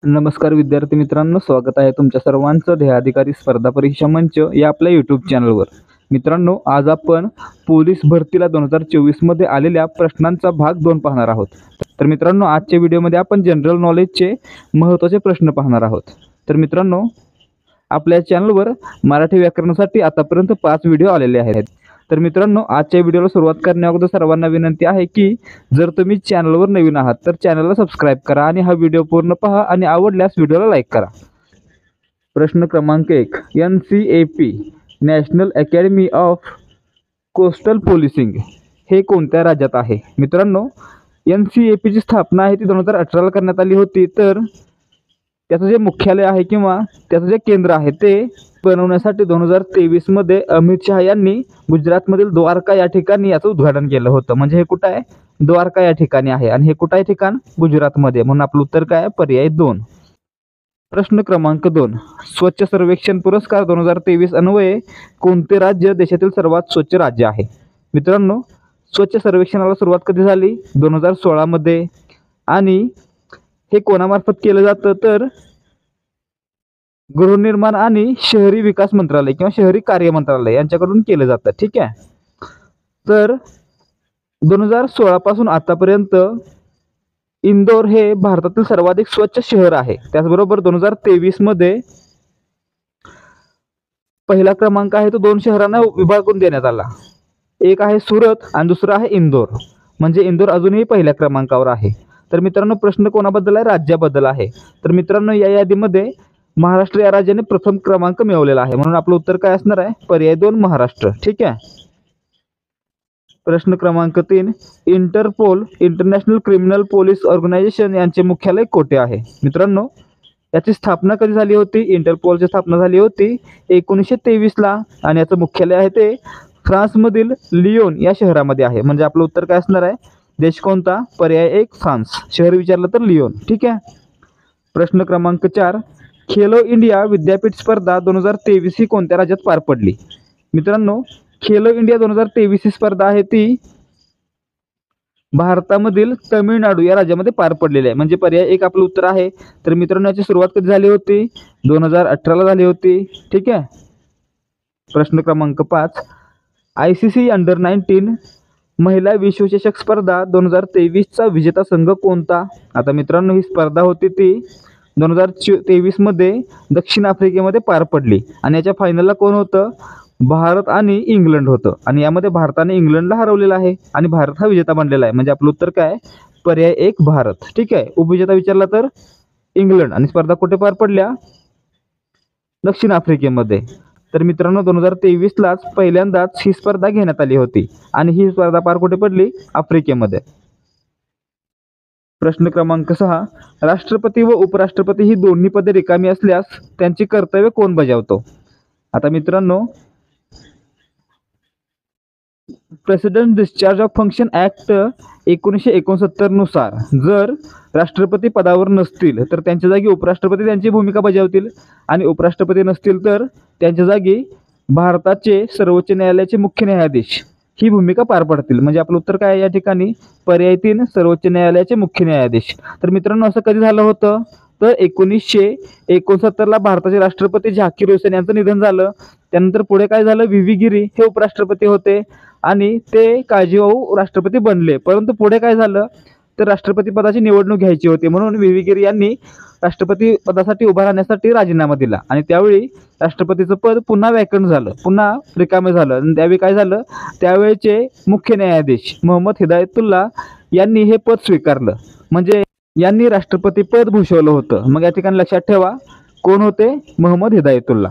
नमस्कार विद्यार्थी मित्रांनो, स्वागत आहे तुमच्या सर्वांचं ध्येयाधिकारी स्पर्धा परीक्षा मंच या आपल्या यूट्यूब चॅनलवर. मित्रांनो, आज आपण पोलीस भरतीला 2024 मध्ये आलेल्या प्रश्नांचा भाग 2 पाहणार आहोत. तर मित्रांनो, आजच्या व्हिडिओमध्ये आपण जनरल नॉलेजचे महत्त्वाचे प्रश्न पाहणार आहोत. तर मित्रांनो, आपल्या चॅनलवर मराठी व्याकरणासाठी आतापर्यंत 5 व्हिडिओ आलेले आहेत. तर मित्रांनो, आजच्या व्हिडिओला सुरुवात करण्याअगोदर सर्वांना विनंती आहे की जर तुम्ही चॅनलवर नवीन आहात तर चॅनलला सबस्क्राईब करा आणि हा व्हिडिओ पूर्ण पहा आणि आवडल्यास व्हिडिओला लाईक करा. प्रश्न क्रमांक 1, NCAP national academy of coastal policing हे कोणत्या राज्यात आहे? मित्रांनो, NCAP ची स्थापना आहे ती 2018ला करण्यात आली होती. तर त्याचं जे मुख्यालय आहे किंवा त्याचं जे केंद्र आहे ते बनवण्यासाठी 2023 मध्ये अमित शहा यांनी गुजरातमधील द्वारका या ठिकाणी याचं उद्घाटन केलं होतं. म्हणजे हे कुठं आहे? द्वारका या ठिकाणी आहे आणि हे कुठं आहे ठिकाण? गुजरातमध्ये. म्हणून आपलं उत्तर काय आहे? पर्याय 2. प्रश्न क्रमांक 2, स्वच्छ सर्वेक्षण पुरस्कार 2023 अन्वये कोणते राज्य देशातील सर्वात स्वच्छ राज्य आहे? मित्रांनो, स्वच्छ सर्वेक्षणाला सुरुवात कधी झाली? 2016 मध्ये. आणि हे कोणामार्फत केलं जातं? तर गृहनिर्माण आणि शहरी विकास मंत्रालय किंवा शहरी कार्य मंत्रालय यांच्याकडून केलं जातं. ठीक आहे. तर 2016 पासून आतापर्यंत इंदोर हे भारतातील सर्वाधिक स्वच्छ शहर आहे. त्याचबरोबर 2023 मध्ये पहिला क्रमांक आहे तो 2 शहरांना विभागून देण्यात आला. एक आहे सुरत आणि दुसरा आहे इंदोर. म्हणजे इंदोर अजूनही पहिल्या क्रमांकावर आहे. तर मित्रांनो, प्रश्न कोणाबद्दल आहे? राज्याबद्दल आहे. तर मित्रांनो, या यादीमध्ये महाराष्ट्र या राज्याने प्रथम क्रमांक मिळवलेला आहे. म्हणून आपलं उत्तर काय असणार आहे? पर्याय 2 महाराष्ट्र. ठीक आहे. प्रश्न क्रमांक 3, Interpol international criminal police organization यांचे मुख्यालय कोठे आहे? मित्रांनो, याची स्थापना कधी झाली होती? इंटरपोलची स्थापना झाली होती 1923ला आणि याचं मुख्यालय आहे ते फ्रान्समधील लियोन या शहरामध्ये आहे. म्हणजे आपलं उत्तर काय असणार आहे? देश कोणता? पर्याय 1 फ्रान्स. शहर विचारलं तर लियोन. ठीक आहे. प्रश्न क्रमांक 4, खेलो इंडिया विद्यापीठ स्पर्धा 2023 ही कोणत्या राज्यात पार पडली? मित्रांनो, खेलो इंडिया 2023 ही स्पर्धा आहे ती भारतामधील तमिळनाडू या राज्यामध्ये पार पडलेली आहे. म्हणजे पर्याय 1 आपलं उत्तर आहे. तर मित्रांनो, याची सुरुवात कधी झाली होती? 2018ला झाली होती. ठीक आहे. प्रश्न क्रमांक 5, ICC अंडर-19 महिला विश्वचषक स्पर्धा 2023चा विजेता संघ कोणता? आता मित्रांनो, ही स्पर्धा होती ती 2023 मध्ये दक्षिण आफ्रिकेमध्ये पार पडली आणि याच्या फायनलला कोण होतं? भारत आणि इंग्लंड होतं. आणि यामध्ये भारताने इंग्लंडला हरवलेलं आहे आणि भारत हा विजेता बनलेला आहे. म्हणजे आपलं उत्तर काय? पर्याय 1 भारत. ठीक आहे. उपविजेता विचारला तर इंग्लंड. आणि स्पर्धा कुठे पार पडल्या? दक्षिण आफ्रिकेमध्ये. तर मित्रांनो, 2023लाच पहिल्यांदाच ही स्पर्धा घेण्यात आली होती आणि ही स्पर्धा पार कुठे पडली? आफ्रिकेमध्ये. प्रश्न क्रमांक 6, राष्ट्रपती व उपराष्ट्रपती ही दोन्ही पदे रिकामी असल्यास त्यांची कर्तव्य कोण बजावतो? आता मित्रांनो, president discharge of function act 1969 नुसार जर राष्ट्रपती पदावर नसतील तर त्यांच्या जागी उपराष्ट्रपती त्यांची भूमिका बजावतील आणि उपराष्ट्रपती नसतील तर त्यांच्या जागी भारताचे सर्वोच्च न्यायालयाचे मुख्य न्यायाधीश ही भूमिका पार पडतील. म्हणजे आपलं उत्तर काय आहे या ठिकाणी? पर्याय 3 सर्वोच्च न्यायालयाचे मुख्य न्यायाधीश. तर मित्रांनो, असं कधी झालं होतं? तर 1969ला भारताचे राष्ट्रपती झाकीर हुसेन यांचं निधन झालं. त्यानंतर पुढे काय झालं? VV गिरी हे उपराष्ट्रपती होते आणि ते काळजीवाहू राष्ट्रपती बनले. परंतु पुढे काय झालं? तर राष्ट्रपती पदाची निवडणूक घ्यायची होती म्हणून VV गिरी यांनी राष्ट्रपती पदासाठी उभा राहण्यासाठी राजीनामा दिला आणि त्यावेळी राष्ट्रपतीचं पद पुन्हा वॅकंट झालं, पुन्हा रिकामे झालं. आणि त्यावेळी काय झालं? त्यावेळेचे मुख्य न्यायाधीश मोहम्मद हिदायतुल्ला यांनी हे पद स्वीकारलं. म्हणजे यांनी राष्ट्रपती पद भूषवलं होतं. मग या ठिकाणी लक्षात ठेवा कोण होते? मोहम्मद हिदायतुल्ला.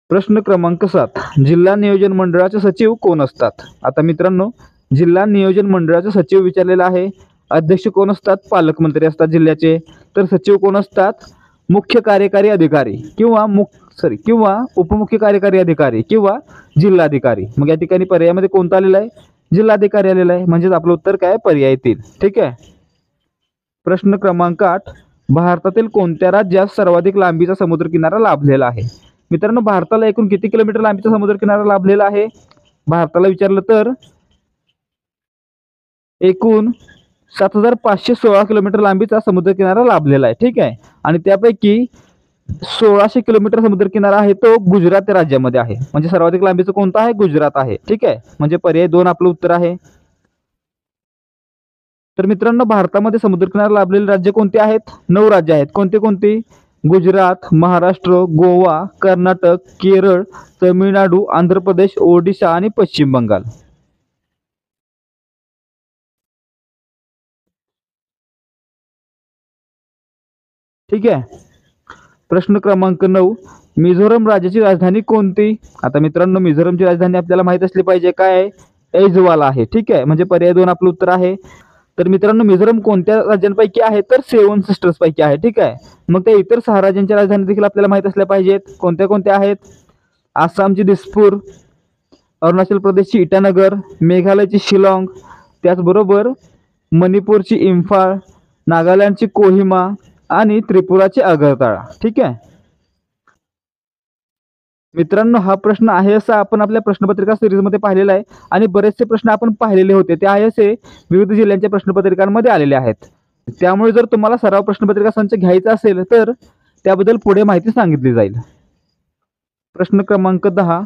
प्रश्न क्रमांक 7, जिल्हा नियोजन मंडळाचे सचिव कोण असतात? आता मित्रांनो, जिल्हा नियोजन उपमंडळाचे सचिव विचारलेला आहे. अध्यक्ष कोण असतात? पालकमंत्री असतात जिल्ह्याचे. तर सचिव कोण असतात? मुख्य कार्यकारी अधिकारी किंवा उपमुख्य कार्यकारी अधिकारी किंवा जिल्हाधिकारी. मग या ठिकाणी पर्यायामध्ये कोणता आलेला आहे? जिल्हाधिकारी आलेला आहे. म्हणजेच आपलं उत्तर काय? पर्याय 3. ठीक आहे. प्रश्न क्रमांक 8, भारतातील कोणत्या राज्यात सर्वाधिक लांबीचा समुद्रकिनारा लाभलेला आहे? मित्रांनो, भारताला एकूण किती किलोमीटर लांबीचा समुद्रकिनारा लाभलेला आहे? भारताला विचारलं तर एकूण 7,516 किलोमीटर लांबीचा समुद्रकिनारा लाभलेला आहे. ठीक आहे. आणि त्यापैकी 1,600 किलोमीटर समुद्रकिनारा आहे तो गुजरात राज्यामध्ये आहे. म्हणजे सर्वाधिक लांबीचं कोणतं आहे? गुजरात आहे. ठीक आहे. म्हणजे पर्याय 2 आपलं उत्तर आहे. तर मित्रांनो, भारतामध्ये समुद्रकिनारा लाभलेले राज्य कोणते आहेत? 9 राज्य आहेत. कोणते कोणती? गुजरात, महाराष्ट्र, गोवा, कर्नाटक, केरळ, तमिळनाडू, आंध्र प्रदेश, ओडिशा आणि पश्चिम बंगाल. ठीक आहे. प्रश्न क्रमांक 9, मिझोरम राज्याची राजधानी कोणती? आता मित्रांनो, मिझोरमची राजधानी आपल्याला माहित असली पाहिजे. काय आहे? ऐझवाल आहे. ठीक आहे. म्हणजे पर्याय 2 आपलं उत्तर आहे. तर मित्रांनो, मिझोरम कोणत्या राज्यांपैकी आहे? तर 7 सिस्टर्स पैकी आहे. ठीक आहे. मग त्या इतर 6 राज्यांच्या राजधानी देखील आपल्याला माहित असल्या पाहिजेत. कोणत्या कोणत्या आहेत? आसामची दिसपूर, अरुणाचल प्रदेशची इटानगर, मेघालयची शिलाँग, त्याचबरोबर मणिपूरची इम्फाळ, नागालँडची कोहिमा आणि त्रिपुराची अगरतळा. ठीक आहे. मित्रांनो, हा प्रश्न आहे असा आपण आपल्या प्रश्नपत्रिका सिरीजमध्ये पाहिलेला आहे आणि बरेचसे प्रश्न आपण पाहिलेले होते. ते आहे असे विविध जिल्ह्यांच्या प्रश्नपत्रिकांमध्ये आलेले आहेत. त्यामुळे जर तुम्हाला सराव प्रश्नपत्रिका संच घ्यायचा असेल तर त्याबद्दल पुढे माहिती सांगितली जाईल. प्रश्न क्रमांक 10,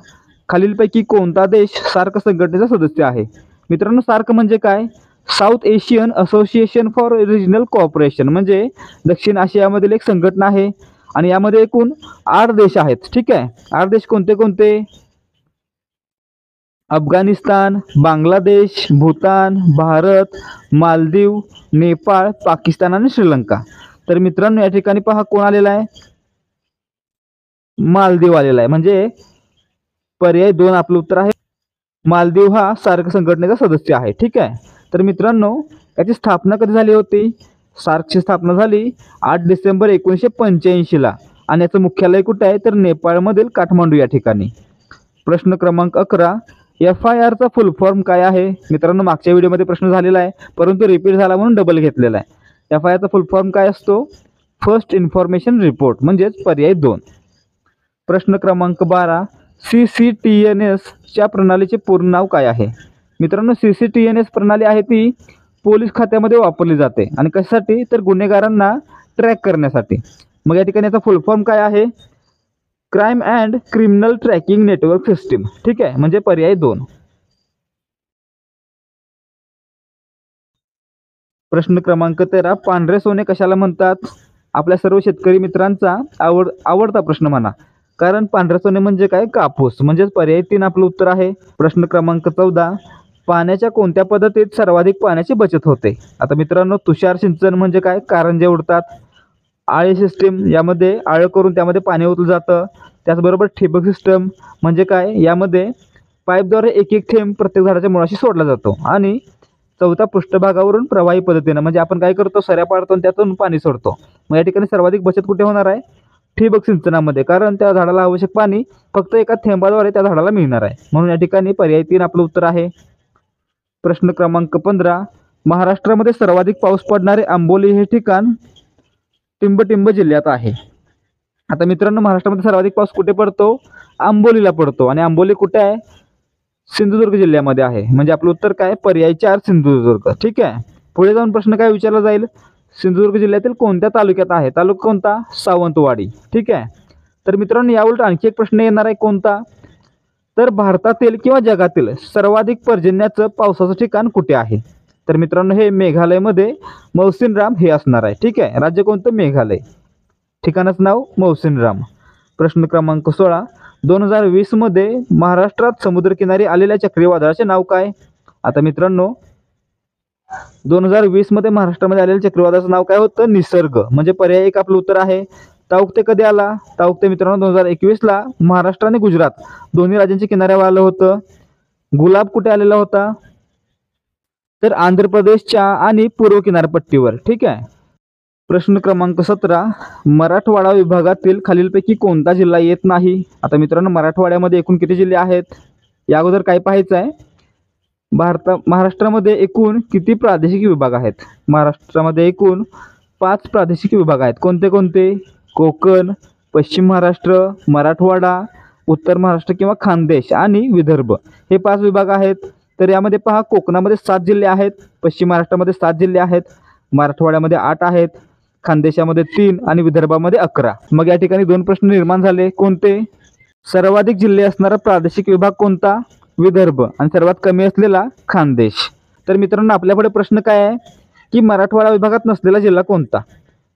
खालीलपैकी कोणता देश सार्क संघटनेचा सदस्य आहे? मित्रांनो, सार्क म्हणजे काय? South Asian association for regional cooperation, म्हणजे दक्षिण आशियामधील एक संघटना आहे आणि यामध्ये एकूण 8 देश आहेत. ठीक आहे. 8 देश कोणते कोणते? अफगाणिस्तान, बांगलादेश, भूतान, भारत, मालदीव, नेपाळ, पाकिस्तान आणि श्रीलंका. तर मित्रांनो, या ठिकाणी पहा कोण आलेला आहे? मालदीव आलेला आहे. म्हणजे पर्याय 2 आपलं उत्तर आहे. मालदीव हा सार्क संघटनेचा सदस्य आहे. ठीक आहे. तर मित्रांनो, याची स्थापना कधी झाली होती? सार्कची स्थापना झाली 8 डिसेंबर 1985 आणि याचं मुख्यालय कुठे आहे? तर नेपाळमधील काठमांडू या ठिकाणी. प्रश्न क्रमांक 11, FIR चा फुल फॉर्म काय आहे? मित्रांनो, मागच्या व्हिडिओमध्ये प्रश्न झालेला आहे परंतु रिपीट झाला म्हणून डबल घेतलेला आहे. FIR चा फुल फॉर्म काय असतो? फर्स्ट इन्फॉर्मेशन रिपोर्ट, म्हणजेच पर्याय 2. प्रश्न क्रमांक 12, CCTNS च्या प्रणालीचे पूर्ण नाव काय आहे? मित्रांनो, CCTNS प्रणाली आहे ती पोलीस खात्यामध्ये वापरली जाते आणि कशासाठी? तर गुन्हेगारांना ट्रॅक करण्यासाठी. मग या ठिकाणी याचा फुल फॉर्म काय आहे? Crime and criminal tracking network system. ठीक आहे. म्हणजे पर्याय 2. प्रश्न क्रमांक 13, पांढरे सोने कशाला म्हणतात? आपल्या सर्व शेतकरी मित्रांचा आवडता प्रश्न म्हणा, कारण पांढरे सोने म्हणजे काय? कापूस. म्हणजेच पर्याय 3 आपलं उत्तर आहे. प्रश्न क्रमांक 14, पाण्याच्या कोणत्या पद्धतीत सर्वाधिक पाण्याची बचत होते? आता मित्रांनो, तुषार सिंचन म्हणजे काय? कारंजे उडतात. आळे सिस्टीम, यामध्ये आळं करून त्यामध्ये पाणी ओतलं जातं. त्याचबरोबर ठिबक सिस्टम म्हणजे काय? यामध्ये पाईपद्वारे एक एक थेंब प्रत्येक झाडाच्या मुळाशी सोडला जातो. आणि चौथा, पृष्ठभागावरून प्रवाही पद्धतीनं, म्हणजे आपण काय करतो? सऱ्या पाडतो आणि त्यातून पाणी सोडतो. मग या ठिकाणी सर्वाधिक बचत कुठे होणार आहे? ठिबक सिंचनामध्ये, कारण त्या झाडाला आवश्यक पाणी फक्त एका थेंबाद्वारे त्या झाडाला मिळणार आहे. म्हणून या ठिकाणी पर्याय 3 आपलं उत्तर आहे. प्रश्न क्रमांक 15, महाराष्ट्रामध्ये सर्वाधिक पाऊस पडणारे आंबोली हे ठिकाण टिंबटिंब जिल्ह्यात आहे. आता मित्रांनो, महाराष्ट्रामध्ये सर्वाधिक पाऊस कुठे पडतो? आंबोलीला पडतो. आणि आंबोली कुठे आहे? सिंधुदुर्ग जिल्ह्यामध्ये आहे. म्हणजे आपलं उत्तर काय? पर्याय 4 सिंधुदुर्ग. ठीक आहे. पुढे जाऊन प्रश्न काय विचारला जाईल? सिंधुदुर्ग जिल्ह्यातील कोणत्या तालुक्यात आहे? तालुका कोणता? सावंतवाडी. ठीक आहे. तर मित्रांनो, याउलट आणखी एक प्रश्न येणार आहे. कोणता? तर भारतातील किंवा जगातील सर्वाधिक पर्जन्याचं पावसाचं ठिकाण कुठे आहे? तर मित्रांनो, हे मेघालयमध्ये मौसिनराम हे असणार आहे. ठीक आहे. राज्य कोणतं? मेघालय. ठिकाणाचं नाव मौसिनराम. प्रश्न क्रमांक 16, 2020 मध्ये महाराष्ट्रात समुद्रकिनारी आलेल्या चक्रीवादळाचे नाव काय? आता मित्रांनो, 2020 मध्ये महाराष्ट्रामध्ये आलेल्या चक्रीवादळाचं नाव काय होतं? निसर्ग. म्हणजे पर्याय 1 आपलं उत्तर आहे. ताऊक्ते कधी आला? ताऊक्ते मित्रांनो 2021 महाराष्ट्र आणि गुजरात दोन्ही राज्यांच्या किनाऱ्यावर आलं होतं. गुलाब कुठे आलेला होता? तर आंध्र प्रदेशच्या आणि पूर्व किनारपट्टीवर. ठीक आहे. प्रश्न क्रमांक 17, मराठवाडा विभागातील खालीलपैकी कोणता जिल्हा येत नाही? आता मित्रांनो, मराठवाड्यामध्ये एकूण किती जिल्हे आहेत? या अगोदर काय पाहायचं आहे? महाराष्ट्रामध्ये एकूण किती प्रादेशिक विभाग आहेत? महाराष्ट्रामध्ये एकूण 5 प्रादेशिक विभाग आहेत. कोणते कोणते? कोकण, पश्चिम महाराष्ट्र, मराठवाडा, उत्तर महाराष्ट्र किंवा खानदेश आणि विदर्भ. हे 5 विभाग आहेत. तर यामध्ये पहा, कोकणामध्ये 7 जिल्हे आहेत, पश्चिम महाराष्ट्रामध्ये 7 जिल्हे आहेत, मराठवाड्यामध्ये 8 आहेत, खानदेशामध्ये 3 आणि विदर्भामध्ये 11. मग या ठिकाणी 2 प्रश्न निर्माण झाले. कोणते? सर्वाधिक जिल्हे असणारा प्रादेशिक विभाग कोणता? विदर्भ. आणि सर्वात कमी असलेला खानदेश. तर मित्रांनो, आपल्याकडे प्रश्न काय आहे की मराठवाडा विभागात नसलेला जिल्हा कोणता?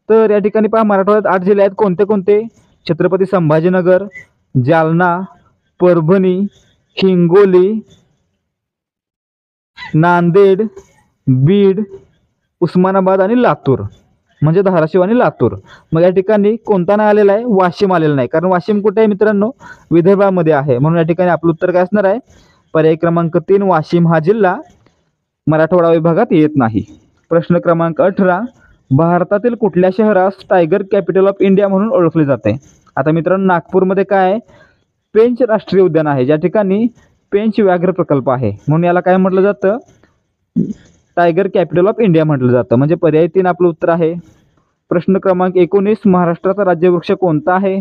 तर या ठिकाणी पहा, मराठवाड्यात 8 जिल्हे आहेत. कोणते कोणते? छत्रपती संभाजीनगर, जालना, परभणी, हिंगोली, नांदेड, बीड, उस्मानाबाद आणि लातूर, म्हणजे धाराशिव आणि लातूर. मग या ठिकाणी कोणता नाही आलेला आहे? वाशिम आलेला नाही. कारण वाशिम कुठे आहे मित्रांनो? विदर्भामध्ये आहे. म्हणून या ठिकाणी आपलं उत्तर काय असणार आहे? पर्याय क्रमांक 3, वाशिम हा जिल्हा मराठवाडा विभागात येत नाही. प्रश्न क्रमांक 18, भारतातील कुठल्या शहरास टायगर कॅपिटल ऑफ इंडिया म्हणून ओळखले जाते? आता मित्रांनो, नागपूरमध्ये काय आहे? पेंच राष्ट्रीय उद्यान आहे, ज्या ठिकाणी पेंच व्याघ्र प्रकल्प आहे. म्हणून याला काय म्हटलं जातं? टायगर कॅपिटल ऑफ इंडिया म्हटलं जातं. म्हणजे पर्याय 3 आपलं उत्तर आहे. प्रश्न क्रमांक 19, महाराष्ट्राचा राज्यवृक्ष कोणता आहे?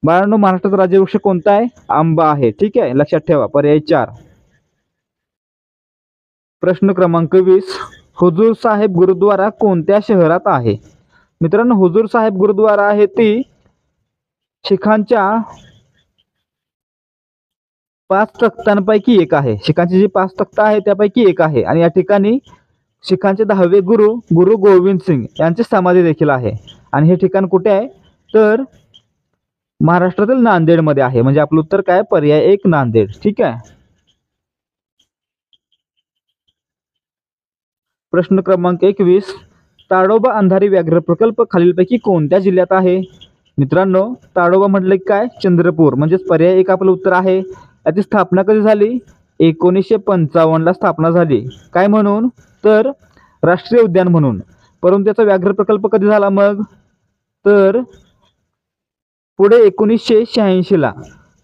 बाळांनो, महाराष्ट्राचा राज्यवृक्ष कोणता आहे? आंबा आहे. ठीक आहे, लक्षात ठेवा. पर्याय 4. प्रश्न क्रमांक 20, हुजूर साहेब गुरुद्वारा कोणत्या शहरात आहे? मित्रांनो, हुजूर साहेब गुरुद्वारा आहे ती शिखांच्या 5 तख्तांपैकी एक आहे. शिखांची जी 5 तख्त आहे त्यापैकी एक आहे. आणि या ठिकाणी शिखांचे 10वे गुरु, गुरु गोविंद सिंग यांची समाधी देखील आहे. आणि हे ठिकाण कुठे आहे? तर महाराष्ट्रातील नांदेडमध्ये आहे. म्हणजे आपलं उत्तर काय? पर्याय 1, नांदेड. ठीक आहे. प्रश्न क्रमांक 21, ताडोबा अंधारी व्याघ्र प्रकल्प खालीलपैकी कोणत्या जिल्ह्यात आहे? मित्रांनो, ताडोबा म्हटलं की काय? चंद्रपूर. म्हणजेच पर्याय 1 आपलं उत्तर आहे. याची स्थापना कधी झाली? 1955ला स्थापना झाली. काय म्हणून? तर राष्ट्रीय उद्यान म्हणून. परंतु त्याचा व्याघ्र प्रकल्प कधी झाला मग? तर पुढे 1986ला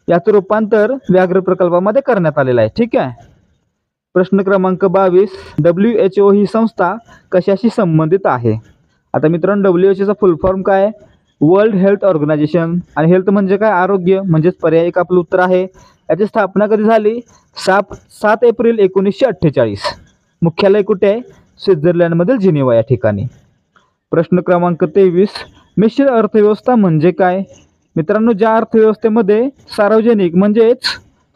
याचं रूपांतर व्याघ्र प्रकल्पामध्ये करण्यात आलेलं आहे. ठीक आहे. प्रश्न क्रमांक 22, WHO ही संस्था कशाशी संबंधित आहे? आता मित्रांनो, WHO फुल फॉर्म काय? World health organization. आणि हेल्थ म्हणजे काय? आरोग्य. म्हणजेच पर्याय 1 आपलं उत्तर आहे. याची स्थापना कधी झाली? 7 एप्रिल 1948. मुख्यालय कुठे आहे? स्वित्झर्लंडमधील जिनिव्हा या ठिकाणी. प्रश्न क्रमांक 23, मिश्र अर्थव्यवस्था म्हणजे काय? मित्रांनो, ज्या अर्थव्यवस्थेमध्ये सार्वजनिक म्हणजेच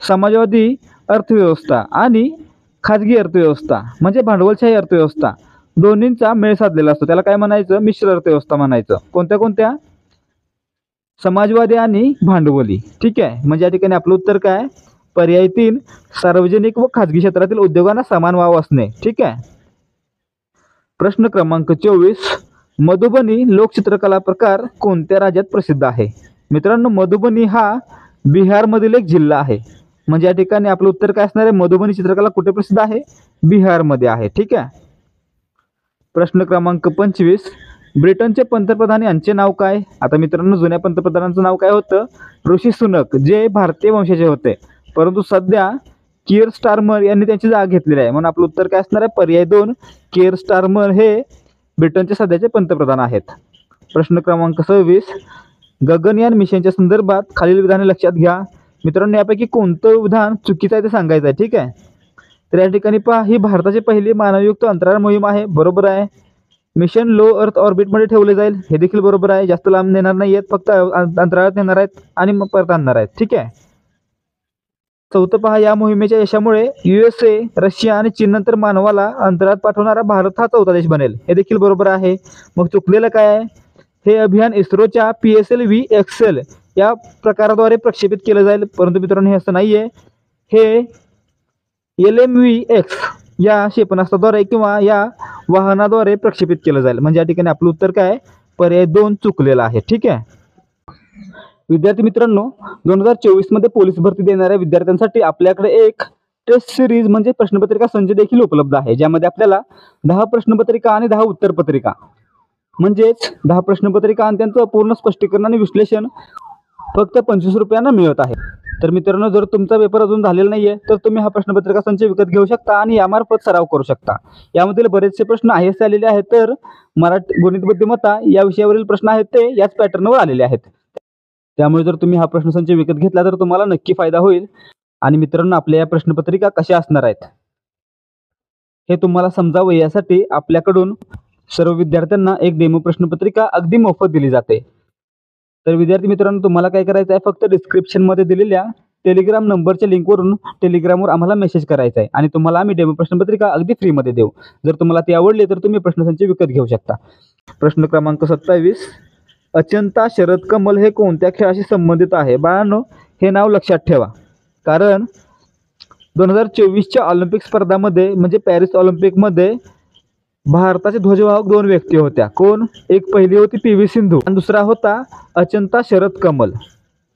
समाजवादी अर्थव्यवस्था आणि खाजगी अर्थव्यवस्था म्हणजे भांडवलशाही अर्थव्यवस्था दोन्हींचा मेळ साधलेला असतो, त्याला काय म्हणायचं? मिश्र अर्थव्यवस्था म्हणायचं. कोणत्या कोणत्या? समाजवादी आणि भांडवली. ठीक आहे. म्हणजे या ठिकाणी आपलं उत्तर काय? पर्याय 3, सार्वजनिक व खाजगी क्षेत्रातील उद्योगांना समान वाव असणे. ठीक आहे. प्रश्न क्रमांक 24, मधुबनी लोकचित्रकला प्रकार कोणत्या राज्यात प्रसिद्ध आहे? मित्रांनो, मधुबनी हा बिहारमधील एक जिल्हा आहे. म्हणजे या ठिकाणी आपलं उत्तर काय असणार आहे? मधुबनी चित्रकला कुठे प्रसिद्ध आहे? बिहारमध्ये आहे. ठीक आहे. प्रश्न क्रमांक 25, ब्रिटनचे पंतप्रधान यांचे नाव काय? आता मित्रांनो, जुन्या पंतप्रधानांचं नाव काय होतं? ऋषी सुनक, जे भारतीय वंशाचे होते. परंतु सध्या कियर स्टारमर यांनी त्यांची जागा घेतलेली आहे. म्हणून आपलं उत्तर काय असणार आहे? पर्याय 2, कियर स्टारमर हे ब्रिटनचे सध्याचे पंतप्रधान आहेत. प्रश्न क्रमांक 26, गगनयान मिशनच्या संदर्भात खालील विधाने लक्षात घ्या. मित्रांनो, यापैकी कोणतं विधान चुकीचं आहे ते सांगायचं आहे. ठीक आहे. तर या ठिकाणी पहा, ही भारताची पहिली मानवयुक्त अंतराळ मोहीम आहे. बरोबर आहे. मिशन लो अर्थ ऑर्बिटमध्ये ठेवले जाईल, हे देखील बरोबर आहे. जास्त लांब नेणार नाही आहेत, फक्त अंतराळात नेणार आहेत आणि मग परत आणणार आहेत. ठीक आहे. चौथं पहा, या मोहिमेच्या यशामुळे USA, रशिया आणि चीन नंतर मानवाला अंतराळात पाठवणारा भारत हा 4था देश बनेल, हे देखील बरोबर आहे. मग चुकलेलं काय आहे? हे अभियान इस्रोच्या PSLV एक्सेल या प्रकाराद्वारे प्रक्षेपित केलं जाईल. परंतु मित्रांनो, हे असं नाही आहे. हे LMVX या क्षेपणास्त्राद्वारे किंवा या वाहनाद्वारे प्रक्षेपित केलं जाईल. म्हणजे या ठिकाणी आपलं उत्तर काय? पर्याय 2 चुकलेलं आहे. ठीक आहे. विद्यार्थी मित्रांनो, 2024 मध्ये पोलीस भरती देणाऱ्या विद्यार्थ्यांसाठी आपल्याकडे एक टेस्ट सिरीज म्हणजे प्रश्नपत्रिका संच देखील उपलब्ध आहे, ज्यामध्ये आपल्याला 10 प्रश्नपत्रिका आणि 10 उत्तरपत्रिका म्हणजेच 10 प्रश्नपत्रिका आणि त्यांचं पूर्ण स्पष्टीकरण आणि विश्लेषण फक्त 25 रुपयांना मिळत आहे. तर मित्रांनो, जर तुमचा पेपर अजून झालेला नाहीये तर तुम्ही हा प्रश्नपत्रिका संच विकत घेऊ शकता आणि यामार्फत सराव करू शकता. यामधील बरेचसे प्रश्न IAS आलेले आहेत, तर मराठी गणित बुद्धिमत्ता या विषयावरील प्रश्न आहेत ते याच पॅटर्नवर आलेले आहेत. त्यामुळे जर तुम्ही हा प्रश्नसंच विकत घेतला तर तुम्हाला नक्की फायदा होईल. आणि मित्रांनो, आपल्या या प्रश्नपत्रिका कशा असणार आहेत हे तुम्हाला समजावं यासाठी आपल्याकडून सर्व विद्यार्थ्यांना एक डेमो प्रश्नपत्रिका अगदी मोफत दिली जाते. तर विद्यार्थी मित्रांनो, तुम्हाला काय करायचं आहे, फक्त डिस्क्रिप्शनमध्ये दिलेल्या टेलिग्राम नंबरच्या लिंकवरून टेलिग्रामवर आम्हाला मेसेज करायचा आहे आणि तुम्हाला आम्ही डेमो प्रश्नपत्रिका अगदी फ्रीमध्ये देऊ. जर तुम्हाला ती आवडली तर तुम्ही प्रश्नसंच विकत घेऊ शकता. प्रश्न क्रमांक 27, अचंता शरद कमल हे कोणत्या खेळाशी संबंधित आहे? बाळांनो, हे नाव लक्षात ठेवा, कारण 2024च्या ऑलिम्पिक स्पर्धामध्ये म्हणजे पॅरिस ऑलिम्पिकमध्ये भारताचे ध्वजवाहक 2 व्यक्ती होत्या. कोण? एक पहिली होती PV सिंधू आणि दुसरा होता अचंता शरद कमल.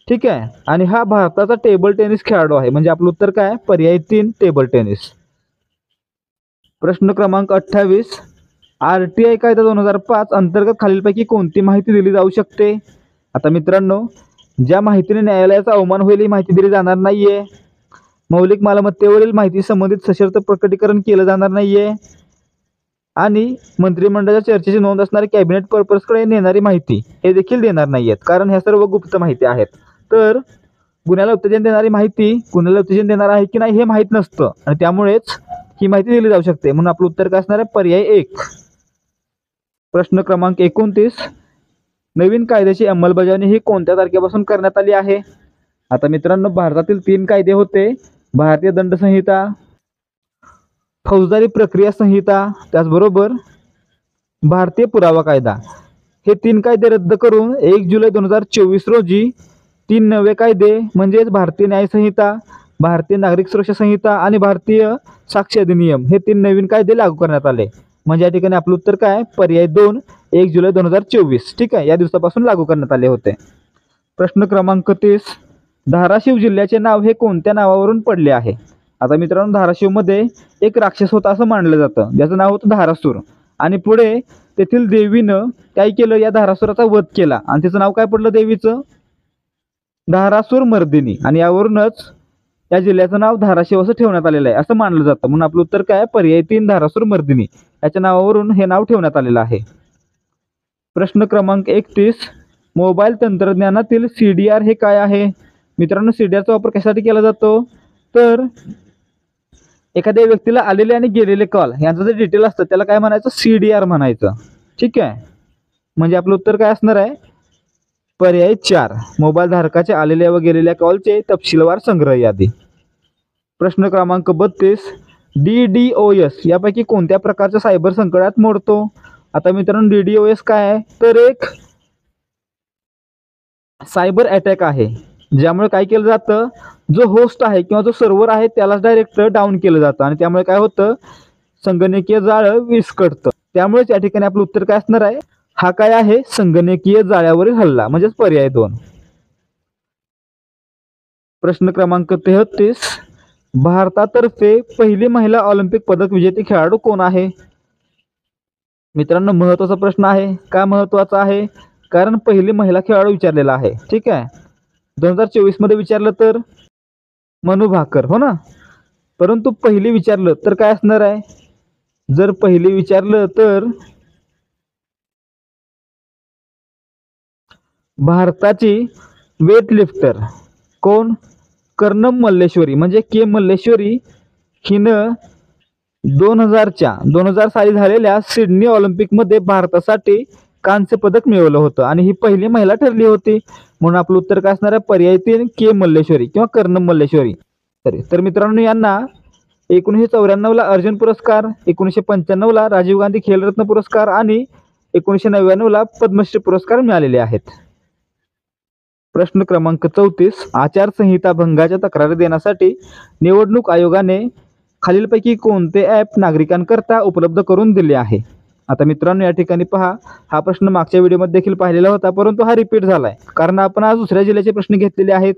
ठीक आहे. आणि हा भारताचा टेबल टेनिस खेळाडू आहे. म्हणजे आपलं उत्तर काय? पर्याय 3 टेबल टेनिस. प्रश्न क्रमांक 28, RTI कायदा 2005 अंतर्गत खालीलपैकी कोणती माहिती दिली जाऊ शकते? आता मित्रांनो, ज्या माहितीने न्यायालयाचा अवमान होईल ही माहिती दिली जाणार नाहीये. मौलिक मालमत्तेवरील माहिती संबंधित सशर्त प्रकटीकरण केलं जाणार नाहीये आणि मंत्रिमंडळाच्या चर्चेची नोंद असणारी कॅबिनेट पर्पजकडे नेणारी माहिती हे देखील देणार नाहीयेत, कारण ह्या सर्व गुप्त माहिती आहेत. तर गुन्ह्याला उत्तेजन देणारी माहिती गुन्ह्याला उत्तेजन देणार आहे की नाही हे माहीत नसतं आणि त्यामुळेच ही माहिती दिली जाऊ शकते. म्हणून आपलं उत्तर काय असणार आहे? पर्याय 1. प्रश्न क्रमांक 29, नवीन कायद्याची अंमलबजावणी ही कोणत्या तारखेपासून करण्यात आली आहे? आता मित्रांनो, भारतातील 3 कायदे होते. भारतीय दंड संहिता, फौजदारी प्रक्रिया संहिता, त्याचबरोबर भारतीय पुरावा कायदा. हे 3 कायदे रद्द करून 1 जुलै 2024 रोजी 3 नवे कायदे म्हणजेच भारतीय न्याय संहिता, भारतीय नागरिक सुरक्षा संहिता आणि भारतीय साक्ष अधिनियम हे 3 नवीन कायदे लागू करण्यात आले. म्हणजे या ठिकाणी आपलं उत्तर काय? पर्याय 2 1 जुलै 2024. ठीक आहे. या दिवसापासून लागू करण्यात आले होते. प्रश्न क्रमांक 30, धाराशिव जिल्ह्याचे नाव हे कोणत्या नावावरून पडले आहे? आता मित्रांनो, धाराशिवमध्ये एक राक्षस होता असं मानलं जातं, ज्याचं नाव होतं धारासूर. आणि पुढे तेथील देवीनं काय केलं? या धारासुराचा वध केला आणि त्याचं नाव काय पडलं देवीचं? धारासूर मर्दिनी. आणि यावरूनच या जिल्ह्याचं नाव धाराशिव असं ठेवण्यात आलेलं आहे असं मानलं जातं. म्हणून आपलं उत्तर काय? पर्याय 3 धारासूर मर्दिनी. याच्या नावावरून हे नाव ठेवण्यात आलेलं आहे. प्रश्न क्रमांक 31, मोबाईल तंत्रज्ञानातील CDR हे काय आहे? मित्रांनो, CDRचा वापर कशासाठी केला जातो? तर एखाद्या व्यक्तीला आलेले आणि गेलेले कॉल यांचं जे डिटेल असतं त्याला काय म्हणायचं? CDR म्हणायचं. ठीक आहे. म्हणजे आपलं उत्तर काय असणार आहे? पर्याय 4 मोबाईल धारकाच्या आलेल्या व गेलेल्या कॉलचे तपशीलवार संग्रह यादी. प्रश्न क्रमांक 32, DDoS यापैकी कोणत्या प्रकारच्या सायबर संकटात मोडतो? आता मित्रांनो, DDoS काय आहे? तर एक सायबर अटॅक आहे, ज्यामुळे काय केलं जातं? जो होस्ट आहे किंवा जो सर्व्हर आहे त्यालाच डायरेक्ट डाऊन केलं जातं आणि त्यामुळे काय होतं? संगणकीय जाळं विस्कटतं. त्यामुळेच या ठिकाणी आपलं उत्तर काय असणार आहे? हा काय आहे? संगणकीय जाळ्यावरील हल्ला म्हणजेच पर्याय 2. प्रश्न क्रमांक 33, भारतातर्फे पहिली महिला ऑलिम्पिक पदक विजेती खेळाडू कोण आहे? मित्रांनो, महत्त्वाचा प्रश्न आहे. का महत्त्वाचा आहे? कारण पहिली महिला खेळाडू विचारलेला आहे. ठीक आहे. 2024 मध्ये विचारलं तर मनू भाकर, हो ना. परंतु पहिली विचारलं तर काय असणार आहे? जर पहिली विचारलं तर भारताची वेट लिफ्टर कोण? कर्णम मल्लेश्वरी म्हणजे के मल्लेश्वरी. हिनं 2000 साली झालेल्या सिडनी ऑलिम्पिकमध्ये भारतासाठी कांस्य पदक मिळवलं होतं आणि ही पहिली महिला ठरली होती. म्हणून आपलं उत्तर काय असणार आहे? पर्याय 3 के मल्लेश्वरी किंवा कर्णम मल्लेश्वरी. तर मित्रांनो, यांना 1994ला अर्जुन पुरस्कार, 1995ला राजीव गांधी खेलरत्न पुरस्कार आणि 1999ला पद्मश्री पुरस्कार मिळालेले आहेत. प्रश्न क्रमांक 34, आचारसंहिता भंगाच्या तक्रारी देण्यासाठी निवडणूक आयोगाने खालीलपैकी कोणते ॲप नागरिकांकरता उपलब्ध करून दिले आहे? आता मित्रांनो, या ठिकाणी पहा, हा प्रश्न मागच्या व्हिडिओमध्ये देखील पाहिलेला होता, परंतु हा रिपीट झाला आहे कारण आपण आज दुसऱ्या जिल्ह्याचे प्रश्न घेतलेले आहेत.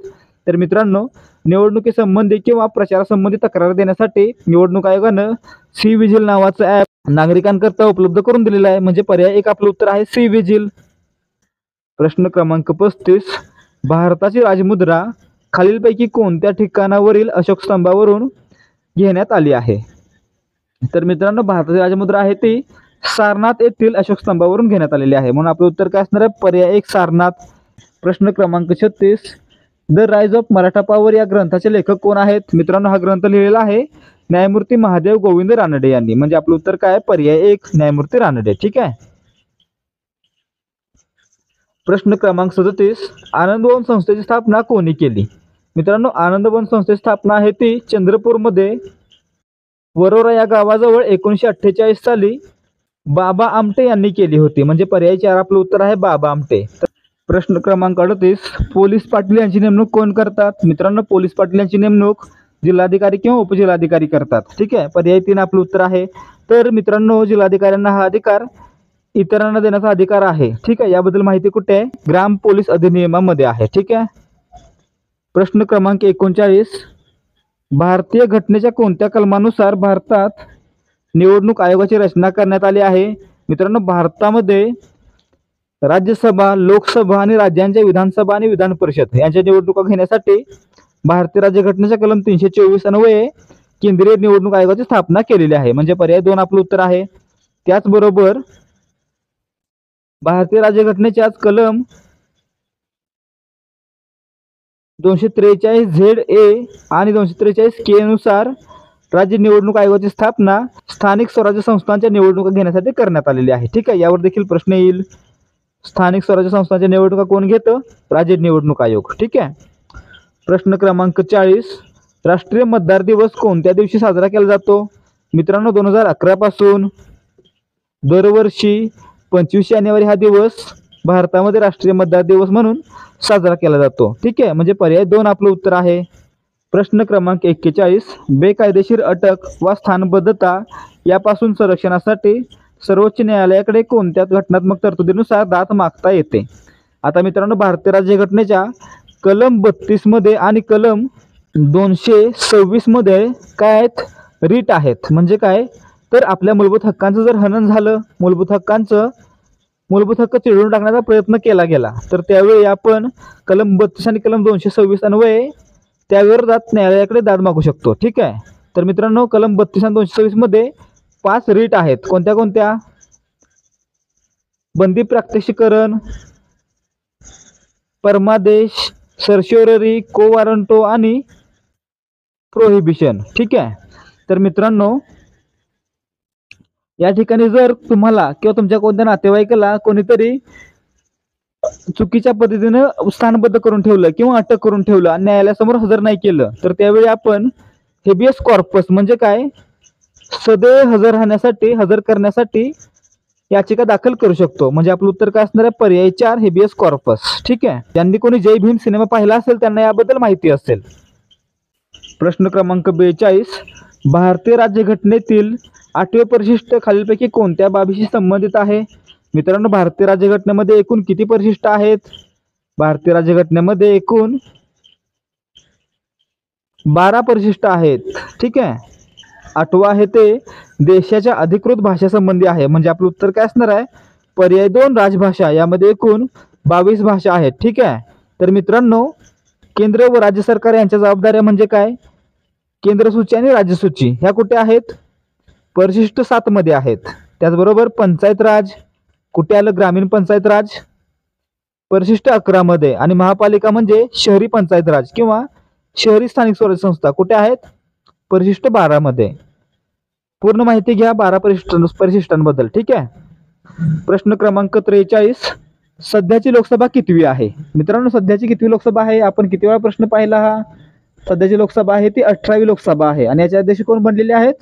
तर मित्रांनो, निवडणुकीसंबंधी किंवा प्रचारासंबंधी तक्रार देण्यासाठी निवडणूक आयोगानं सी-विजिल नावाचं ॲप नागरिकांकरता उपलब्ध करून दिलेलं आहे. म्हणजे पर्याय 1 आपलं उत्तर आहे सी-विजिल. प्रश्न क्रमांक 35, भारताची राजमुद्रा खालीलपैकी कोणत्या ठिकाणावरील अशोक स्तंभावरून घेण्यात आली आहे? तर मित्रांनो, भारताची राजमुद्रा आहे ती सारनाथ येथील अशोक स्तंभावरून घेण्यात आलेली आहे. म्हणून आपलं उत्तर काय असणार आहे? पर्याय 1 सारनाथ. प्रश्न क्रमांक 36, the rise of Maratha power या ग्रंथाचे लेखक कोण आहेत? मित्रांनो, हा ग्रंथ लिहिलेला आहे न्यायमूर्ती महादेव गोविंद रानडे यांनी. म्हणजे आपलं उत्तर काय आहे? पर्याय 1 न्यायमूर्ती रानडे. ठीक आहे. प्रश्न क्रमांक 37, आनंदवन संस्थेची स्थापना कोणी केली? मित्रांनो, आनंदवन संस्थेची स्थापना आहे ती चंद्रपूरमध्ये वरोरा या गावाजवळ 1948 साली बाबा आमटे यांनी केली होती. म्हणजे पर्याय 4 आपलं उत्तर आहे बाबा आमटे. प्रश्न क्रमांक 38, पोलीस पाटील यांची नेमणूक कोण करतात? मित्रांनो, पोलीस पाटील यांची नेमणूक जिल्हाधिकारी किंवा उपजिल्हाधिकारी करतात. ठीक आहे. पर्याय 3 आपलं उत्तर आहे. तर मित्रांनो, जिल्हाधिकाऱ्यांना हा अधिकार इतरांना देण्याचा अधिकार आहे. ठीक आहे. याबद्दल माहिती कुठे आहे? ग्राम पोलीस अधिनियमामध्ये आहे. ठीक आहे. प्रश्न क्रमांक 39, भारतीय घटनेच्या कोणत्या कलमानुसार भारतात निवडणूक आयोगाची रचना करण्यात आली आहे? मित्रांनो, भारतामध्ये राज्यसभा, लोकसभा आणि राज्यांच्या विधानसभा आणि विधान परिषद यांच्या निवडणुका घेण्यासाठी भारतीय राज्यघटनेच्या कलम 324 अन्वये केंद्रीय निवडणूक आयोगाची स्थापना केलेली आहे. म्हणजे पर्याय 2 आपलं उत्तर आहे. त्याचबरोबर भारतीय राज्यघटनेच्याच कलम 243 ZA आणि 243 K नुसार राज्य निवडणूक आयोगाची स्थापना स्थानिक स्वराज्य संस्थांच्या निवडणुका घेण्यासाठी करण्यात आलेली आहे. ठीक आहे. यावर देखील प्रश्न येईल. स्थानिक स्वराज्य संस्थांच्या निवडणुका कोण घेतं? राज्य निवडणूक आयोग. ठीक आहे. प्रश्न क्रमांक 40, राष्ट्रीय मतदार दिवस कोणत्या दिवशी साजरा केला जातो? मित्रांनो, 2011 पासून दरवर्षी 25 जानेवारी हा दिवस भारतामध्ये राष्ट्रीय मतदार दिवस म्हणून साजरा केला जातो. ठीक आहे. म्हणजे पर्याय 2 आपलं उत्तर आहे. प्रश्न क्रमांक 41, बेकायदेशीर अटक व स्थानबद्धता यापासून संरक्षणासाठी सर्वोच्च न्यायालयाकडे कोणत्या घटनात्मक तरतुदीनुसार दाद मागता येते? आता मित्रांनो, भारतीय राज्यघटनेच्या कलम 32 मध्ये आणि कलम 226 मध्ये काय आहेत? रीट आहेत. म्हणजे काय? तर आपल्या मूलभूत हक्कांचं जर हनन झालं, मूलभूत हक्क चिरडून टाकण्याचा प्रयत्न केला गेला, तर त्यावेळी आपण कलम 32 आणि कलम 226 अन्वये त्याविरोधात न्यायालयाकडे दाद मागू शकतो. ठीक आहे. तर मित्रांनो, कलम 32 आणि 226 मध्ये 5 रीट आहेत. कोणत्या कोणत्या? बंदी प्रात्यक्षिकरण, परमादेश, सर्शिओररी, को वॉरंटो आणि प्रोहिबिशन. ठीक आहे. तर मित्रांनो, या ठिकाणी जर तुम्हाला किंवा तुमच्या कोणत्या नातेवाईकाला कोणीतरी चुकीच्या पद्धतीनं स्थानबद्ध करून ठेवलं किंवा अटक करून ठेवलं आणि न्यायालयासमोर हजर नाही केलं, तर त्यावेळी आपण हेबियस कॉर्पस म्हणजे काय? सदैव हजर करण्यासाठी याचिका दाखल करू शकतो. म्हणजे आपलं उत्तर काय असणार आहे? पर्याय 4 हेबियस कॉर्पस. ठीक आहे. ज्यांनी कोणी जय भीम सिनेमा पाहिला असेल त्यांना याबद्दल माहिती असेल. प्रश्न क्रमांक 42, भारतीय राज्यघटनेतील 8वे परिशिष्ट खालीलपैकी कोणत्या बाबीशी संबंधित आहे? मित्रांनो, भारतीय राज्यघटनेमध्ये एकूण किती परिशिष्ट आहेत? भारतीय राज्यघटनेमध्ये एकूण 12 परिशिष्ट आहेत. ठीक आहे. 8वं आहे ते देशाच्या अधिकृत भाषेसंबंधी आहे. म्हणजे आपलं उत्तर काय असणार आहे? पर्याय 2 राजभाषा. यामध्ये एकूण 22 भाषा आहेत. ठीक आहे. तर मित्रांनो, केंद्र व राज्य सरकार यांच्या जबाबदाऱ्या म्हणजे काय? केंद्र सूची आणि राज्य सूची ह्या कुठे आहेत? परिशिष्ट 7 मध्ये आहेत. त्याचबरोबर पंचायत राज कुठे आलं? ग्रामीण पंचायत राज परिशिष्ट 11 मध्ये आणि महापालिका म्हणजे शहरी पंचायत राज किंवा शहरी स्थानिक स्वराज्य संस्था कुठे आहेत? परिशिष्ट 12 मध्ये. पूर्ण माहिती घ्या 12 परिशिष्टांबद्दल. ठीक आहे. प्रश्न क्रमांक 43, सध्याची लोकसभा कितवी आहे? मित्रांनो, सध्याची कितवी लोकसभा आहे? आपण किती वेळा प्रश्न पाहिला हा? सध्याची लोकसभा आहे ती 18वी लोकसभा आहे आणि याचे अध्यक्ष कोण बनलेले आहेत?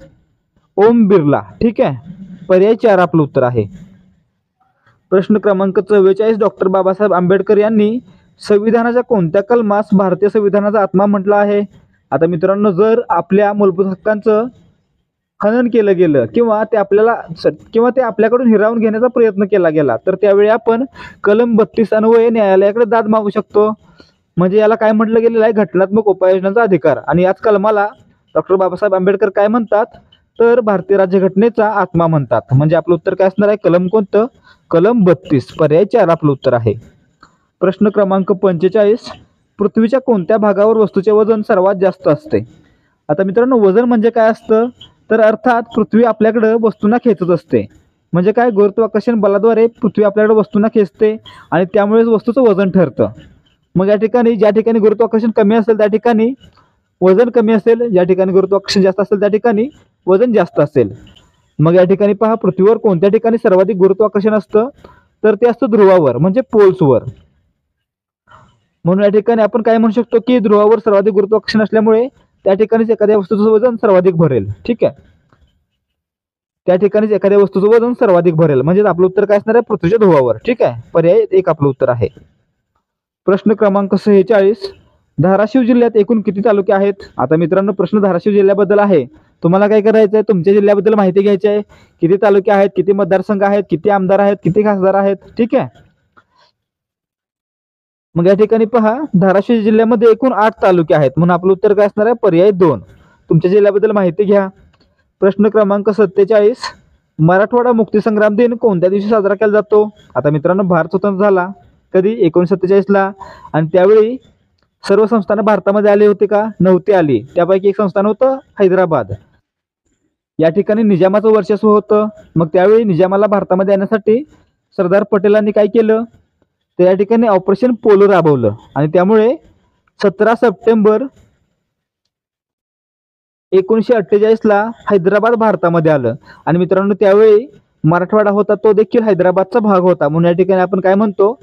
ओम बिर्ला. ठीक आहे. पर्याय 4 आपलं उत्तर आहे. प्रश्न क्रमांक 44, डॉक्टर बाबासाहेब आंबेडकर यांनी संविधानाच्या कोणत्या कलमास भारतीय संविधानाचा आत्मा म्हटलं आहे? आता मित्रांनो, जर आपल्या मूलभूत हक्कांचं हनन केलं गेलं किंवा ते आपल्याकडून हिरावून घेण्याचा प्रयत्न केला गेला, तर त्यावेळी आपण कलम 32 अन्वये न्यायालयाकडे दाद मागू शकतो. म्हणजे याला काय म्हटलं गेलेलं आहे? घटनात्मक उपाययोजनांचा अधिकार. आणि याच कलमाला डॉक्टर बाबासाहेब आंबेडकर काय म्हणतात? तर भारतीय राज्यघटनेचा आत्मा म्हणतात. म्हणजे आपलं उत्तर काय असणार आहे? कलम कोणतं? कलम 32. पर्याय 4 आपलं उत्तर आहे. प्रश्न क्रमांक 45, पृथ्वीच्या कोणत्या भागावर वस्तूचे वजन सर्वात जास्त असते? आता मित्रांनो, वजन म्हणजे काय असतं? तर अर्थात पृथ्वी आपल्याकडे वस्तूंना खेचत असते. म्हणजे काय? गुरुत्वाकर्षण बलाद्वारे पृथ्वी आपल्याकडे वस्तूंना खेचते आणि त्यामुळेच वस्तूचं वजन ठरतं. मग या ठिकाणी ज्या ठिकाणी गुरुत्वाकर्षण कमी असेल त्या ठिकाणी वजन कमी असेल, ज्या ठिकाणी गुरुत्वाकर्षण जास्त असेल त्या ठिकाणी वजन जास्त असेल. मग या ठिकाणी पहा, पृथ्वीवर कोणत्या ठिकाणी सर्वाधिक गुरुत्वाकर्षण असतं, तर ते असतं ध्रुवावर म्हणजे पोल्सवर. म्हणून या ठिकाणी आपण काय म्हणू शकतो की ध्रुवावर सर्वाधिक गुरुत्वाकर्षण असल्यामुळे त्या ठिकाणीच एखाद्या वस्तूचं वजन सर्वाधिक भरेल. ठीक आहे, त्या ठिकाणीच एखाद्या वस्तूचं वजन सर्वाधिक भरेल. म्हणजे आपलं उत्तर काय असणार आहे, पृथ्वीच्या ध्रुवावर. ठीक आहे, पर्याय 1 आपलं उत्तर आहे. प्रश्न क्रमांक 46, धाराशिव जिल्ह्यात एकूण किती तालुके आहेत? आता मित्रांनो, प्रश्न धाराशिव जिल्ह्याबद्दल आहे. तुम्हाला काय करायचं आहे, तुमच्या जिल्ह्याबद्दल माहिती घ्यायची आहे. किती तालुके आहेत, किती मतदारसंघ आहेत, किती आमदार आहेत, किती खासदार आहेत. ठीक आहे, मग या ठिकाणी पहा, धाराशिव जिल्ह्यामध्ये एकूण 8 तालुके आहेत. म्हणून आपलं उत्तर काय असणार आहे, पर्याय 2. तुमच्या जिल्ह्याबद्दल माहिती घ्या. प्रश्न क्रमांक 47, मराठवाडा मुक्तीसंग्राम दिन कोणत्या दिवशी साजरा केला जातो? आता मित्रांनो, भारत स्वतंत्र झाला कधी, 1947ला. आणि त्यावेळी सर्व संस्थानं भारतामध्ये आले होते का? नव्हते आली. त्यापैकी एक संस्थान होतं हैदराबाद. या ठिकाणी निजामाचं वर्चस्व होतं. मग त्यावेळी निजामाला भारतामध्ये येण्यासाठी सरदार पटेलांनी काय केलं, तर या ठिकाणी ऑपरेशन पोलो राबवलं. आणि त्यामुळे 17 सप्टेंबर 1948ला हैदराबाद भारतामध्ये आलं. आणि मित्रांनो, त्यावेळी मराठवाडा होता तो देखील हैदराबादचा भाग होता. म्हणून या ठिकाणी आपण काय म्हणतो,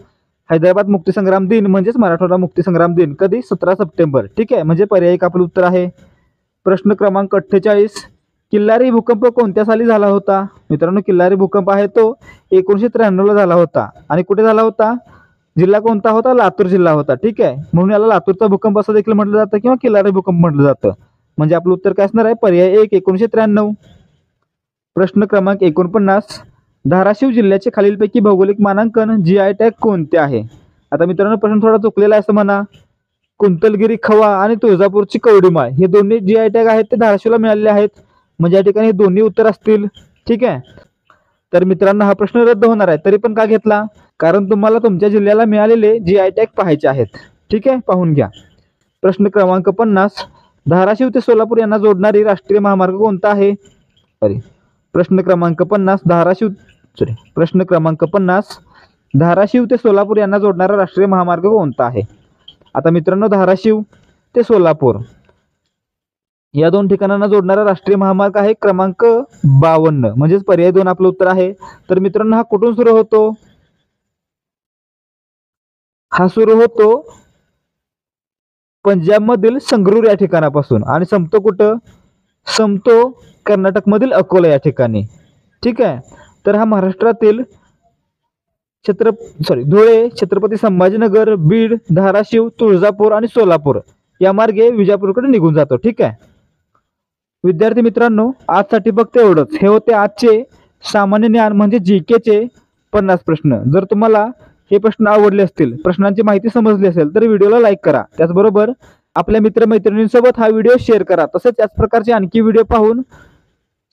हैदराबाद मुक्तीसंग्राम दिन म्हणजेच मराठवाडा मुक्तीसंग्राम दिन. कधी? 17 सप्टेंबर. ठीक आहे, म्हणजे पर्याय 1 आपलं उत्तर आहे. प्रश्न क्रमांक 48, किल्लारी भूकंप कोणत्या साली झाला होता? मित्रांनो, किल्लारी भूकंप आहे तो 1993ला झाला होता. आणि कुठे झाला होता? जिल्हा कोणता होता? लातूर जिल्हा होता. ठीक आहे, म्हणून याला लातूरचा भूकंप असं देखील म्हटलं जातं किंवा किल्लारी भूकंप म्हटलं जातं. म्हणजे आपलं उत्तर काय असणार आहे, पर्याय 1 1993. प्रश्न क्रमांक 49, धाराशिव जिल्ह्याचे खालीलपैकी भौगोलिक मानांकन GI टॅग कोणते आहे? आता मित्रांनो, प्रश्न थोडा चुकलेला आहे असं म्हणा. कुंतलगिरी खवा आणि तुळजापूरची कवडीमाळ हे दोन्ही GI टॅग आहेत ते धाराशिवला मिळालेले आहेत. म्हणजे या ठिकाणी हे दोन्ही उत्तर असतील. ठीक आहे, तर मित्रांनो, हा प्रश्न रद्द होणार आहे. तरी पण का घेतला? कारण तुम्हाला तुमच्या जिल्ह्याला मिळालेले GI टॅग पाहायचे आहेत. ठीक आहे, पाहून घ्या. प्रश्न क्रमांक 50, धाराशिव ते सोलापूर यांना जोडणारी राष्ट्रीय महामार्ग कोणता आहे? प्रश्न क्रमांक 50, धाराशिव ते सोलापूर यांना जोडणारा राष्ट्रीय महामार्ग कोणता आहे? आता मित्रांनो, धाराशिव ते सोलापूर या 2 ठिकाणांना जोडणारा राष्ट्रीय महामार्ग आहे क्रमांक 52. म्हणजेच पर्याय 2 आपलं उत्तर आहे. तर मित्रांनो, हा कुठून सुरू होतो? हा सुरू होतो पंजाबमधील संगरूर या ठिकाणापासून आणि संपतो कुठं? संपतो कर्नाटकमधील अकोला या ठिकाणी. ठीक आहे, तर हा महाराष्ट्रातील धुळे, छत्रपती संभाजीनगर, बीड, धाराशिव, तुळजापूर आणि सोलापूर या मार्गे विजापूरकडे निघून जातो. ठीक आहे विद्यार्थी मित्रांनो, आजसाठी फक्त एवढंच. हे होते आजचे सामान्य ज्ञान म्हणजे GKचे 50 प्रश्न. जर तुम्हाला हे प्रश्न आवडले असतील, प्रश्नांची माहिती समजली असेल, तर व्हिडिओला लाईक करा. त्याचबरोबर आपल्या मित्रमैत्रिणींसोबत हा व्हिडिओ शेअर करा. तसेच याच प्रकारचे आणखी व्हिडिओ पाहून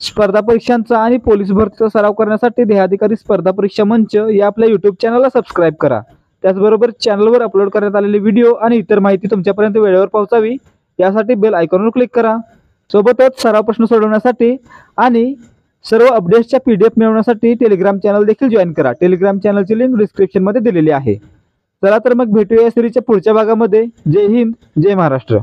स्पर्धा परीक्षांचा आणि पोलीस भरतीचा सराव करण्यासाठी देहाधिकारी स्पर्धा परीक्षा मंच या आपल्या YouTube चॅनलला सबस्क्राईब करा. त्याचबरोबर चॅनलवर अपलोड करण्यात आलेले व्हिडिओ आणि इतर माहिती तुमच्यापर्यंत वेळेवर पोहोचावी यासाठी बेल आयकॉनवर क्लिक करा. सोबतच सराव प्रश्न सोडवण्यासाठी आणि सर्व अपडेट्सच्या PDF मिळवण्यासाठी टेलिग्राम चॅनल देखील जॉईन करा. टेलिग्राम चॅनलची लिंक डिस्क्रिप्शनमध्ये दिलेली आहे. चला तर मग भेटूया या सिरीजच्या पुढच्या भागामध्ये. जय हिंद, जय महाराष्ट्र.